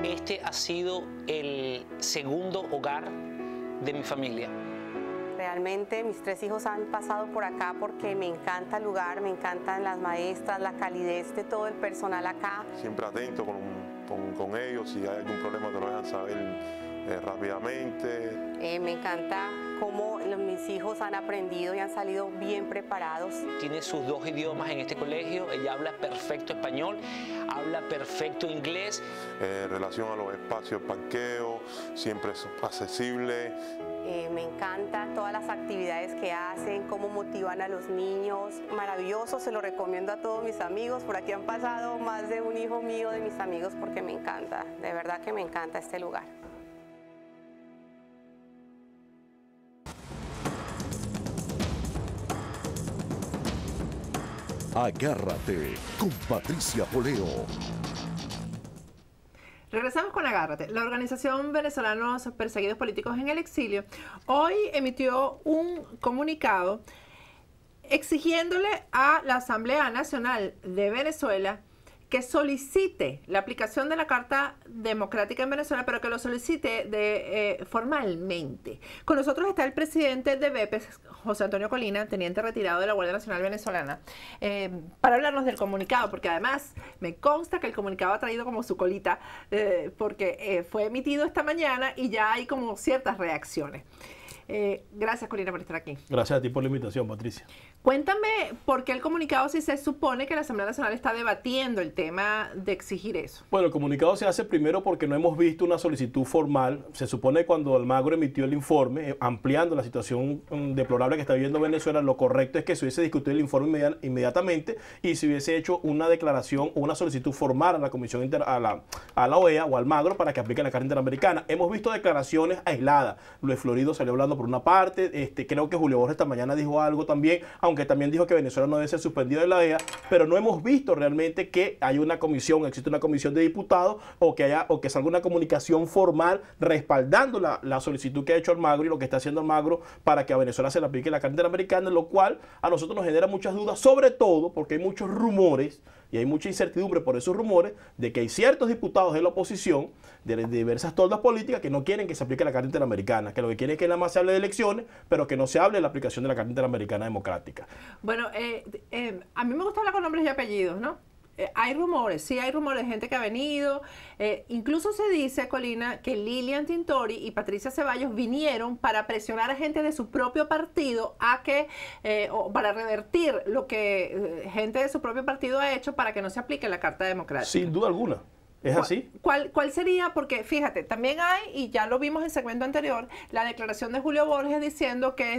Este ha sido el segundo hogar de mi familia. Realmente mis 3 hijos han pasado por acá porque me encanta el lugar, me encantan las maestras, la calidez de todo el personal acá. Siempre atento con ellos, si hay algún problema te lo dejan saber rápidamente. Me encanta cómo mis hijos han aprendido y han salido bien preparados. Tiene sus 2 idiomas en este colegio, ella habla perfecto español, habla perfecto inglés. En relación a los espacios de parqueo, siempre es accesible. Me encantan todas las actividades que hacen, cómo motivan a los niños. Maravilloso, se lo recomiendo a todos mis amigos. Por aquí han pasado más de un hijo mío de mis amigos porque me encanta, de verdad que me encanta este lugar. Agárrate con Patricia Poleo. Regresamos con Agárrate. La organización Venezolanos Perseguidos Políticos en el Exilio hoy emitió un comunicado exigiéndole a la Asamblea Nacional de Venezuela que solicite la aplicación de la Carta Democrática en Venezuela, pero que lo solicite formalmente. Con nosotros está el presidente de BEPES, José Antonio Colina, teniente retirado de la Guardia Nacional Venezolana, para hablarnos del comunicado, porque además me consta que el comunicado ha traído como su colita, porque fue emitido esta mañana y ya hay como ciertas reacciones. Gracias, Colina, por estar aquí. Gracias a ti por la invitación, Patricia. Cuéntame por qué el comunicado, si se supone que la Asamblea Nacional está debatiendo el tema de exigir eso. Bueno, el comunicado se hace primero porque no hemos visto una solicitud formal. Se supone que cuando Almagro emitió el informe, ampliando la situación deplorable que está viviendo Venezuela, lo correcto es que se hubiese discutido el informe inmediatamente y se hubiese hecho una declaración o una solicitud formal a la Comisión a la OEA o Almagro para que aplique la Carta Interamericana. Hemos visto declaraciones aisladas. Luis Florido salió hablando por una parte, creo que Julio Borges esta mañana dijo algo también, aunque también dijo que Venezuela no debe ser suspendido de la OEA, pero no hemos visto realmente que hay una comisión, existe una comisión de diputados o que salga una comunicación formal respaldando la solicitud que ha hecho Almagro y lo que está haciendo Almagro para que a Venezuela se le aplique la Carta Interamericana, lo cual a nosotros nos genera muchas dudas, sobre todo porque hay muchos rumores y hay mucha incertidumbre por esos rumores de que hay ciertos diputados de la oposición, de diversas toldas políticas, que no quieren que se aplique la Carta Interamericana, que lo que quieren es que nada más se hable de elecciones, pero que no se hable de la aplicación de la Carta Interamericana Democrática. Bueno, a mí me gusta hablar con nombres y apellidos, ¿no? Hay rumores, sí hay rumores de gente que ha venido, incluso se dice, Colina, que Lilian Tintori y Patricia Ceballos vinieron para presionar a gente de su propio partido o para revertir lo que gente de su propio partido ha hecho para que no se aplique la Carta Democrática. Sin duda alguna. ¿Es así? ¿Cuál sería? Porque fíjate, también hay, y ya lo vimos en el segmento anterior, la declaración de Julio Borges diciendo que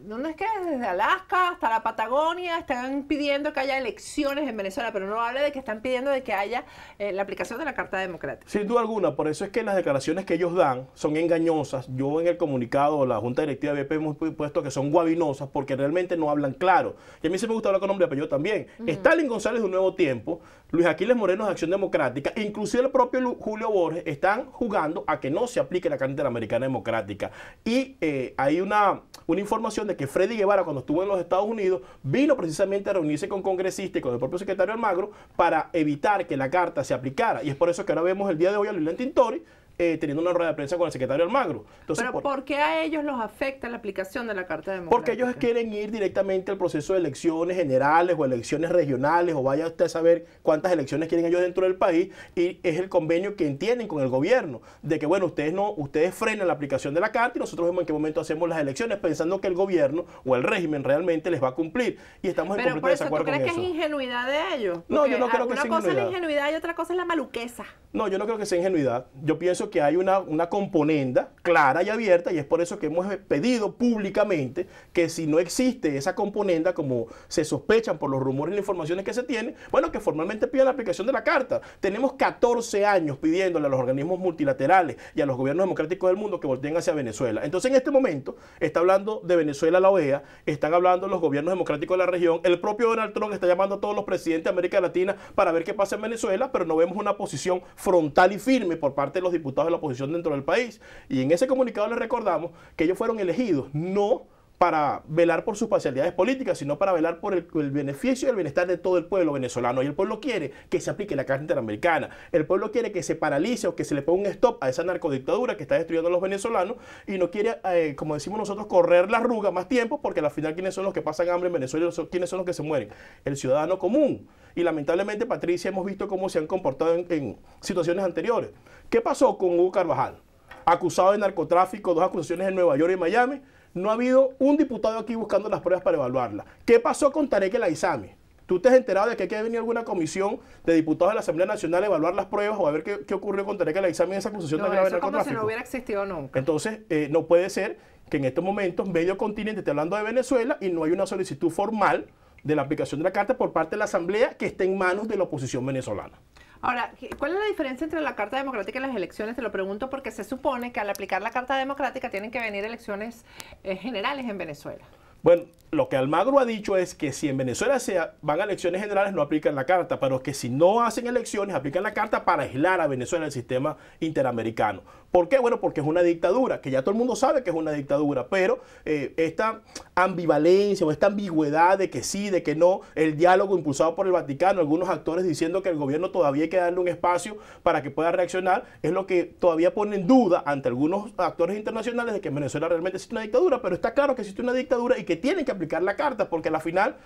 ¿dónde es que? Desde Alaska hasta la Patagonia están pidiendo que haya elecciones en Venezuela, pero no habla de que están pidiendo de que haya la aplicación de la Carta Democrática. Sin duda alguna, por eso es que las declaraciones que ellos dan son engañosas. Yo en el comunicado, la Junta Directiva de BP hemos puesto que son guabinosas porque realmente no hablan claro. Y a mí se me gusta hablar con nombre y apellido también. Stalin González de Un Nuevo Tiempo, Luis Aquiles Moreno de Acción Democrática, inclusive el propio Julio Borges, están jugando a que no se aplique la Carta Interamericana Democrática. Y hay una información de que Freddy Guevara, cuando estuvo en los Estados Unidos, vino precisamente a reunirse con congresistas y con el propio secretario Almagro para evitar que la carta se aplicara. Y es por eso que ahora vemos el día de hoy a Lilian Tintori teniendo una rueda de prensa con el secretario Almagro. Entonces, ¿pero por qué a ellos los afecta la aplicación de la Carta Democrática? Porque ellos quieren ir directamente al proceso de elecciones generales o elecciones regionales, o vaya usted a saber cuántas elecciones quieren ellos dentro del país, y es el convenio que entienden con el gobierno, de que bueno, ustedes frenan la aplicación de la Carta y nosotros vemos en qué momento hacemos las elecciones, pensando que el gobierno o el régimen realmente les va a cumplir, y estamos en completo desacuerdo con eso. ¿Pero tú crees que es ingenuidad de ellos? Porque no, yo no creo que sea ingenuidad. Una cosa es la ingenuidad y otra cosa es la maluqueza. No, yo no creo que sea ingenuidad. Yo pienso que hay una componenda clara y abierta, y es por eso que hemos pedido públicamente que si no existe esa componenda, como se sospechan por los rumores y las informaciones que se tienen, bueno, que formalmente pidan la aplicación de la Carta. Tenemos 14 años pidiéndole a los organismos multilaterales y a los gobiernos democráticos del mundo que volteen hacia Venezuela. Entonces, en este momento, está hablando de Venezuela la OEA, están hablando los gobiernos democráticos de la región, el propio Donald Trump está llamando a todos los presidentes de América Latina para ver qué pasa en Venezuela, pero no vemos una posición frontal y firme por parte de los diputados de la oposición dentro del país. Y en ese comunicado les recordamos que ellos fueron elegidos no para velar por sus parcialidades políticas, sino para velar por el beneficio y el bienestar de todo el pueblo venezolano. Y el pueblo quiere que se aplique la Carta Interamericana. El pueblo quiere que se paralice o que se le ponga un stop a esa narcodictadura que está destruyendo a los venezolanos y no quiere, como decimos nosotros, correr la arruga más tiempo, porque al final, ¿quiénes son los que pasan hambre en Venezuela? ¿Quiénes son los que se mueren? El ciudadano común. Y lamentablemente, Patricia, hemos visto cómo se han comportado en situaciones anteriores. ¿Qué pasó con Hugo Carvajal? Acusado de narcotráfico, 2 acusaciones en Nueva York y Miami. No ha habido un diputado aquí buscando las pruebas para evaluarlas. ¿Qué pasó con Tarek El Aizami? ¿Tú te has enterado de que hay que venir alguna comisión de diputados de la Asamblea Nacional a evaluar las pruebas o a ver qué ocurrió con Tarek El Aizami en esa acusación tan grave de narcotráfico? Como si no hubiera existido nunca. Entonces, no puede ser que en estos momentos medio continente esté hablando de Venezuela y no hay una solicitud formal de la aplicación de la Carta por parte de la Asamblea que esté en manos de la oposición venezolana. Ahora, ¿cuál es la diferencia entre la Carta Democrática y las elecciones? Te lo pregunto porque se supone que al aplicar la Carta Democrática tienen que venir elecciones generales en Venezuela. Bueno, lo que Almagro ha dicho es que si en Venezuela van a elecciones generales no aplican la Carta, pero que si no hacen elecciones aplican la Carta para aislar a Venezuela del sistema interamericano. ¿Por qué? Bueno, porque es una dictadura, que ya todo el mundo sabe que es una dictadura, pero esta ambivalencia o esta ambigüedad de que sí, de que no, el diálogo impulsado por el Vaticano, algunos actores diciendo que el gobierno todavía hay que darle un espacio para que pueda reaccionar, es lo que todavía pone en duda ante algunos actores internacionales de que en Venezuela realmente existe una dictadura, pero está claro que existe una dictadura y que tienen que aplicar la Carta, porque a la final,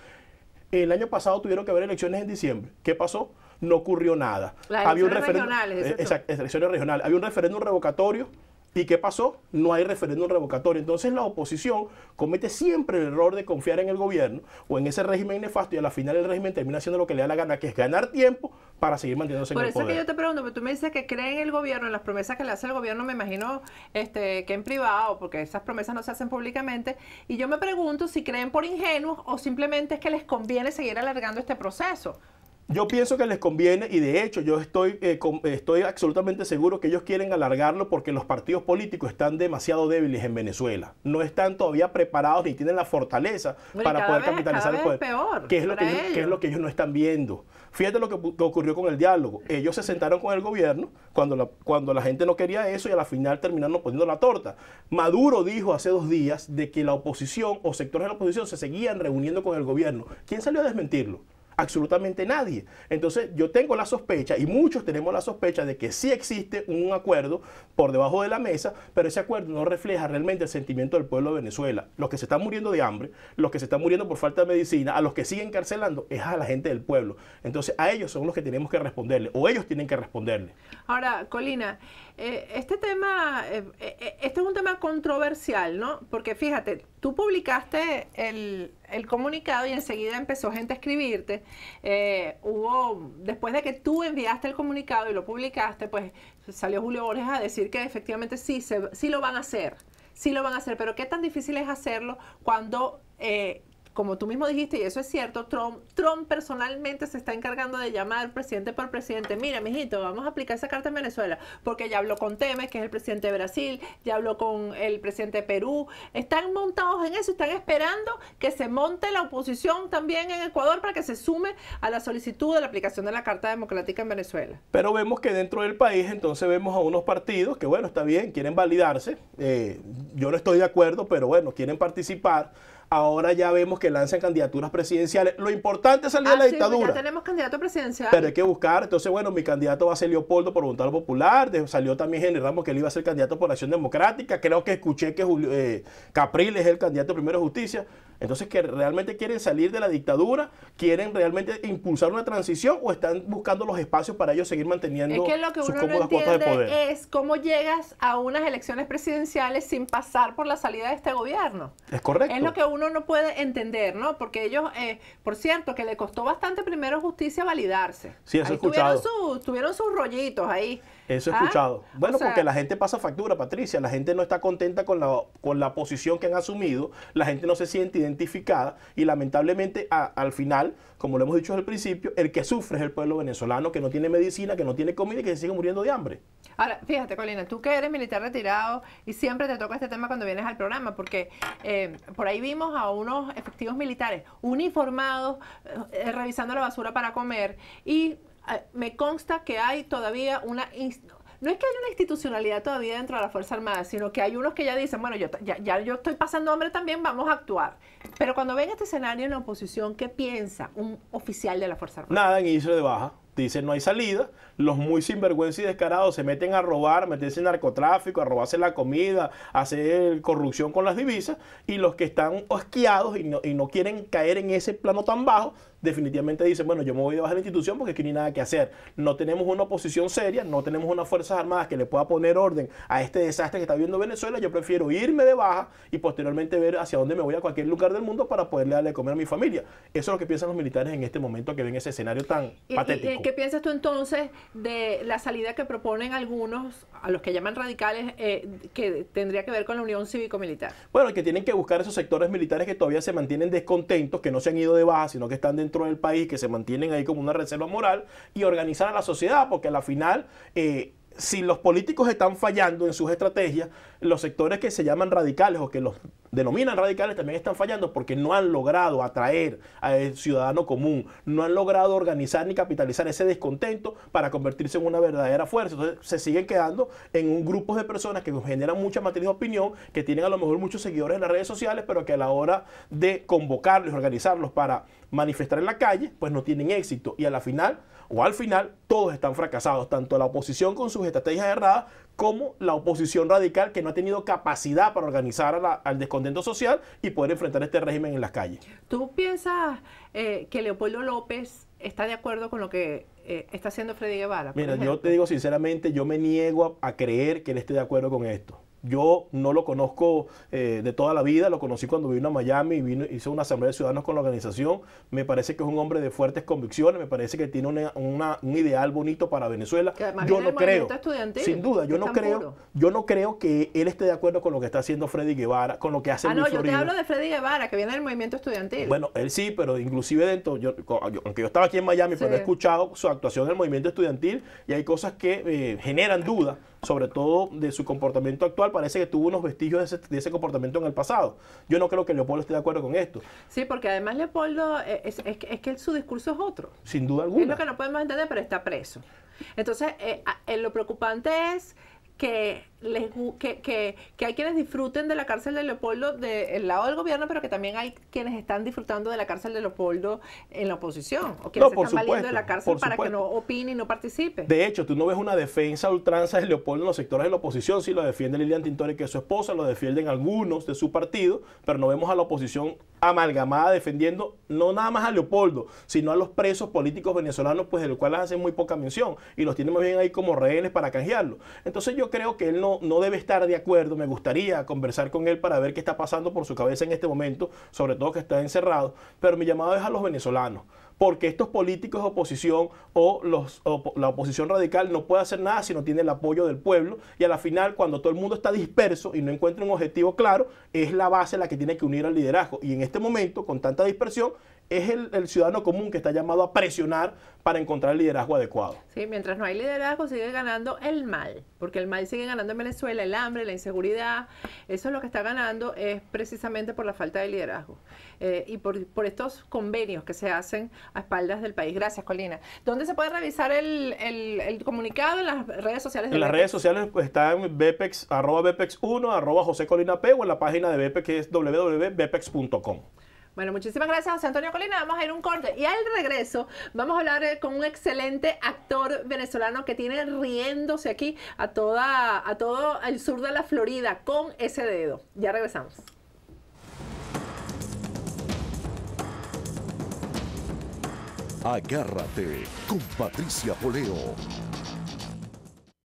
el año pasado tuvieron que haber elecciones en diciembre. ¿Qué pasó? No ocurrió nada. Había un regionales. Elecciones regionales. Había un referéndum revocatorio. ¿Y qué pasó? No hay referéndum revocatorio. Entonces la oposición comete siempre el error de confiar en el gobierno o en ese régimen nefasto y a la final el régimen termina haciendo lo que le da la gana, que es ganar tiempo para seguir manteniéndose en el poder. Por eso que yo te pregunto, pero tú me dices que creen en el gobierno, en las promesas que le hace el gobierno, me imagino que en privado, porque esas promesas no se hacen públicamente, y yo me pregunto si creen por ingenuos o simplemente es que les conviene seguir alargando este proceso. Yo pienso que les conviene y de hecho yo estoy absolutamente seguro que ellos quieren alargarlo porque los partidos políticos están demasiado débiles en Venezuela. No están todavía preparados ni tienen la fortaleza para poder capitalizar el poder. ¿Qué es lo que ellos no están viendo? Fíjate lo que ocurrió con el diálogo. Ellos se sentaron con el gobierno cuando la gente no quería eso y a la final terminaron poniendo la torta. Maduro dijo hace 2 días de que la oposición o sectores de la oposición se seguían reuniendo con el gobierno. ¿Quién salió a desmentirlo? Absolutamente nadie. Entonces yo tengo la sospecha y muchos tenemos la sospecha de que sí existe un acuerdo por debajo de la mesa, pero ese acuerdo no refleja realmente el sentimiento del pueblo de Venezuela. Los que se están muriendo de hambre, los que se están muriendo por falta de medicina, a los que siguen encarcelando es a la gente del pueblo. Entonces a ellos son los que tenemos que responderle o ellos tienen que responderle. Ahora, Colina, este es un tema controversial, ¿no? Porque fíjate, tú publicaste el comunicado y enseguida empezó gente a escribirte. Después de que tú enviaste el comunicado y lo publicaste, pues salió Julio Borges a decir que efectivamente sí lo van a hacer. Sí lo van a hacer, pero qué tan difícil es hacerlo cuando... como tú mismo dijiste, y eso es cierto, Trump personalmente se está encargando de llamar presidente por presidente. Mira, mijito, vamos a aplicar esa carta en Venezuela, porque ya habló con Temer, que es el presidente de Brasil, ya habló con el presidente de Perú. Están montados en eso, están esperando que se monte la oposición también en Ecuador para que se sume a la solicitud de la aplicación de la Carta Democrática en Venezuela. Pero vemos que dentro del país, entonces vemos a unos partidos que, bueno, está bien, quieren validarse. Yo no estoy de acuerdo, pero bueno, quieren participar. Ahora ya vemos que lanzan candidaturas presidenciales. Lo importante es salir de la dictadura. Ya tenemos candidato presidencial. Pero hay que buscar. Entonces, bueno, mi candidato va a ser Leopoldo por Voluntad Popular. Salió también Henry Ramos, que él iba a ser candidato por Acción Democrática. Creo que escuché que Capriles es el candidato Primero Justicia. Entonces, que realmente quieren salir de la dictadura, quieren realmente impulsar una transición o están buscando los espacios para ellos seguir manteniendo sus cómodas cuotas de poder. Es cómo llegas a unas elecciones presidenciales sin pasar por la salida de este gobierno. Es correcto. Es lo que uno no puede entender, ¿no? Porque ellos, por cierto, que le costó bastante Primero Justicia validarse. Sí, eso he escuchado. Tuvieron sus rollitos ahí. Eso he escuchado. Bueno, porque la gente pasa factura, Patricia. La gente no está contenta con la posición que han asumido. La gente no se siente identificada. Y lamentablemente, al final, como lo hemos dicho desde el principio, el que sufre es el pueblo venezolano, que no tiene medicina, que no tiene comida y que se sigue muriendo de hambre. Ahora, fíjate, Colina, tú que eres militar retirado y siempre te toca este tema cuando vienes al programa, porque por ahí vimos a unos efectivos militares uniformados revisando la basura para comer y... me consta que hay todavía no es que haya una institucionalidad todavía dentro de la Fuerza Armada, sino que hay unos que ya dicen, bueno, yo estoy pasando hambre también, vamos a actuar. Pero cuando ven este escenario en la oposición, ¿qué piensa un oficial de la Fuerza Armada? Nada, en inicio de baja. Dicen no hay salida, los muy sinvergüenza y descarados se meten a robar, meterse en narcotráfico, a robarse la comida, a hacer corrupción con las divisas, y los que están asqueados y no quieren caer en ese plano tan bajo, definitivamente dicen, bueno, yo me voy a bajar de la institución porque aquí no hay nada que hacer. No tenemos una oposición seria, no tenemos unas Fuerzas Armadas que le pueda poner orden a este desastre que está viviendo Venezuela. Yo prefiero irme de baja y posteriormente ver hacia dónde me voy a cualquier lugar del mundo para poderle darle de comer a mi familia. Eso es lo que piensan los militares en este momento que ven ese escenario tan patético. ¿Qué piensas tú entonces de la salida que proponen algunos, a los que llaman radicales, que tendría que ver con la unión cívico-militar? Bueno, que tienen que buscar esos sectores militares que todavía se mantienen descontentos, que no se han ido de baja, sino que están dentro del país, que se mantienen ahí como una reserva moral, y organizar a la sociedad, porque a la final, si los políticos están fallando en sus estrategias, los sectores que se llaman radicales o que los denominan radicales también están fallando porque no han logrado atraer al ciudadano común, no han logrado organizar ni capitalizar ese descontento para convertirse en una verdadera fuerza. Entonces se siguen quedando en un grupo de personas que generan mucha materia de opinión, que tienen a lo mejor muchos seguidores en las redes sociales, pero que a la hora de convocarlos, organizarlos para manifestar en la calle, pues no tienen éxito, y a la final o al final todos están fracasados, tanto la oposición con sus estrategias erradas como la oposición radical que no ha tenido capacidad para organizar al descontento social y poder enfrentar este régimen en las calles. ¿Tú piensas que Leopoldo López está de acuerdo con lo que está haciendo Freddy Guevara? Mira, yo te digo sinceramente, yo me niego a creer que él esté de acuerdo con esto. Yo no lo conozco de toda la vida, lo conocí cuando vino a Miami y hizo una asamblea de ciudadanos con la organización. Me parece que es un hombre de fuertes convicciones, me parece que tiene un ideal bonito para Venezuela. Yo no creo, sin duda, yo no creo que él esté de acuerdo con lo que está haciendo Freddy Guevara, con lo que hace yo te hablo de Freddy Guevara, que viene del movimiento estudiantil. Bueno, él sí, pero inclusive dentro, aunque yo estaba aquí en Miami, pero he escuchado su actuación en el movimiento estudiantil y hay cosas que generan dudas, sobre todo de su comportamiento actual. Parece que tuvo unos vestigios de ese comportamiento en el pasado. Yo no creo que Leopoldo esté de acuerdo con esto. Sí, porque además Leopoldo, es que su discurso es otro. Sin duda alguna. Es lo que no podemos entender, pero está preso. Entonces, lo preocupante es que hay quienes disfruten de la cárcel de Leopoldo del lado del gobierno, pero que también hay quienes están disfrutando de la cárcel de Leopoldo en la oposición, o quienes están valiendo de la cárcel para que no opine y no participe. De hecho, tú no ves una defensa a ultranza de Leopoldo en los sectores de la oposición. Sí lo defiende Lilian Tintori, que es su esposa, lo defienden algunos de su partido, pero no vemos a la oposición amalgamada defendiendo no nada más a Leopoldo, sino a los presos políticos venezolanos, pues de los cuales hacen muy poca mención y los tienen más bien ahí como rehenes para canjearlo. Entonces yo creo que él no debe estar de acuerdo. Me gustaría conversar con él para ver qué está pasando por su cabeza en este momento, sobre todo que está encerrado, pero mi llamado es a los venezolanos, porque estos políticos de oposición o la oposición radical no puede hacer nada si no tiene el apoyo del pueblo, y a la final, cuando todo el mundo está disperso y no encuentra un objetivo claro, es la base la que tiene que unir al liderazgo, y en este momento, con tanta dispersión, es el ciudadano común que está llamado a presionar para encontrar el liderazgo adecuado. Sí, mientras no hay liderazgo sigue ganando el mal, porque el mal sigue ganando en Venezuela, el hambre, la inseguridad. Eso es lo que está ganando, es precisamente por la falta de liderazgo y por estos convenios que se hacen a espaldas del país. Gracias, Colina. ¿Dónde se puede revisar el comunicado? En las redes sociales de En las redes sociales pues, está en Bepex, @Bepex1, @José Colina P, o en la página de Bepex, que es www.bepex.com. Bueno, muchísimas gracias, José Antonio Colina. Vamos a ir a un corte y al regreso vamos a hablar con un excelente actor venezolano que tiene riéndose aquí a todo el sur de la Florida con ese dedo. Ya regresamos. Agárrate con Patricia Poleo.